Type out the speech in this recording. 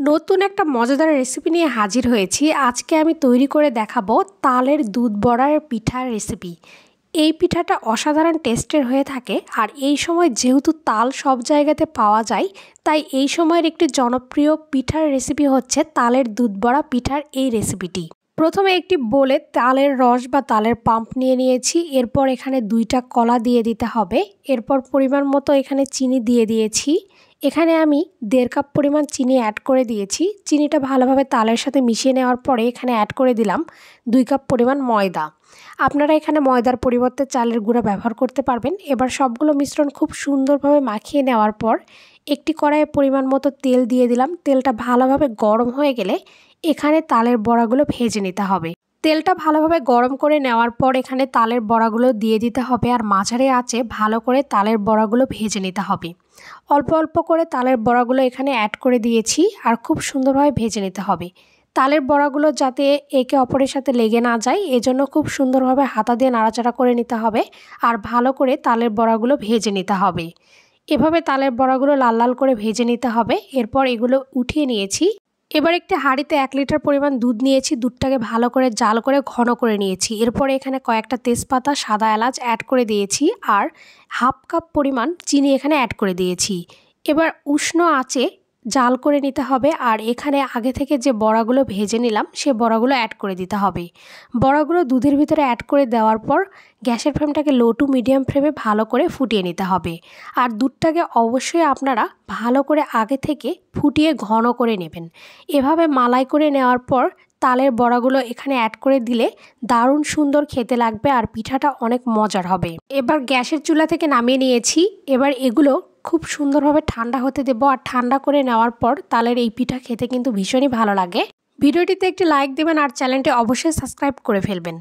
নতুন একটা মজাদার রেসিপি নিয়ে হাজির হয়েছি। আজকে আমি তৈরি করে দেখাবো তালের দুধ বড়ার পিঠার রেসিপি। এই পিঠাটা অসাধারণ টেস্টের হয়ে থাকে, আর এই সময় যেহেতু তাল সব জায়গাতে পাওয়া যায়, তাই এই সময়ের একটি জনপ্রিয় পিঠার রেসিপি হচ্ছে তালের দুধ বড়া পিঠার এই রেসিপিটি। প্রথমে একটি বোলে তালের রস বা তালের পাম্প নিয়ে নিয়েছি। এরপর এখানে 2টা কলা দিয়ে দিতে হবে। এরপর পরিমাণ মতো এখানে চিনি দিয়ে দিয়েছি। এখানে আমি 1.5 কাপ পরিমাণ চিনি অ্যাড করে দিয়েছি। চিনিটা ভালোভাবে তালের সাথে মিশিয়ে নেওয়ার পরে এখানে অ্যাড করে দিলাম 2 কাপ পরিমাণ ময়দা। আপনারা এখানে ময়দার পরিবর্তে চালের গুঁড়া ব্যবহার করতে পারবেন। এবার সবগুলো মিশ্রণ খুব সুন্দরভাবে মাখিয়ে নেওয়ার পর একটি কড়াইয়ে পরিমাণ মতো তেল দিয়ে দিলাম। তেলটা ভালোভাবে গরম হয়ে গেলে এখানে তালের বড়াগুলো ভেজে নিতে হবে। তেলটা ভালোভাবে গরম করে নেওয়ার পর এখানে তালের বড়াগুলো দিয়ে দিতে হবে, আর মাঝারি আঁচে ভালো করে তালের বড়াগুলো ভেজে নিতে হবে। অল্প অল্প করে তালের বড়াগুলো এখানে অ্যাড করে দিয়েছি, আর খুব সুন্দরভাবে ভেজে নিতে হবে। তালের বড়াগুলো যাতে একে অপরের সাথে লেগে না যায়, এজন্য খুব সুন্দরভাবে হাতা দিয়ে নাড়াচাড়া করে নিতে হবে, আর ভালো করে তালের বড়াগুলো ভেজে নিতে হবে। এভাবে তালের বড়াগুলো লাল লাল করে ভেজে নিতে হবে। এরপর এগুলো উঠিয়ে নিয়েছি। এবার একটি হাঁড়িতে 1 লিটার পরিমাণ দুধ নিয়েছি। দুধটাকে ভালো করে জাল করে ঘন করে নিয়েছি। এরপরে এখানে কয়েকটা তেজপাতা, সাদা এলাচ অ্যাড করে দিয়েছি, আর 1/2 কাপ পরিমাণ চিনি এখানে অ্যাড করে দিয়েছি। এবার উষ্ণ আঁচে জাল করে নিতে হবে, আর এখানে আগে থেকে যে বড়াগুলো ভেজে নিলাম সে বড়াগুলো অ্যাড করে দিতে হবে। বড়াগুলো দুধের ভিতরে অ্যাড করে দেওয়ার পর গ্যাসের ফ্লেমটাকে লো টু মিডিয়াম ফ্লেমে ভালো করে ফুটিয়ে নিতে হবে। আর দুধটাকে অবশ্যই আপনারা ভালো করে আগে থেকে ফুটিয়ে ঘন করে নেবেন। এভাবে মালাই করে নেওয়ার পর তালের বড়াগুলো এখানে অ্যাড করে দিলে দারুণ সুন্দর খেতে লাগবে, আর পিঠাটা অনেক মজার হবে। এবার গ্যাসের চুলা থেকে নামিয়ে নিয়েছি। এবার এগুলো খুব সুন্দরভাবে ঠান্ডা হতে দেবো, আর ঠান্ডা করে নেওয়ার পর তালের এই পিঠা খেতে কিন্তু ভীষণই ভালো লাগে। ভিডিওটিতে একটি লাইক দেবেন, আর চ্যানেলটি অবশ্যই সাবস্ক্রাইব করে ফেলবেন।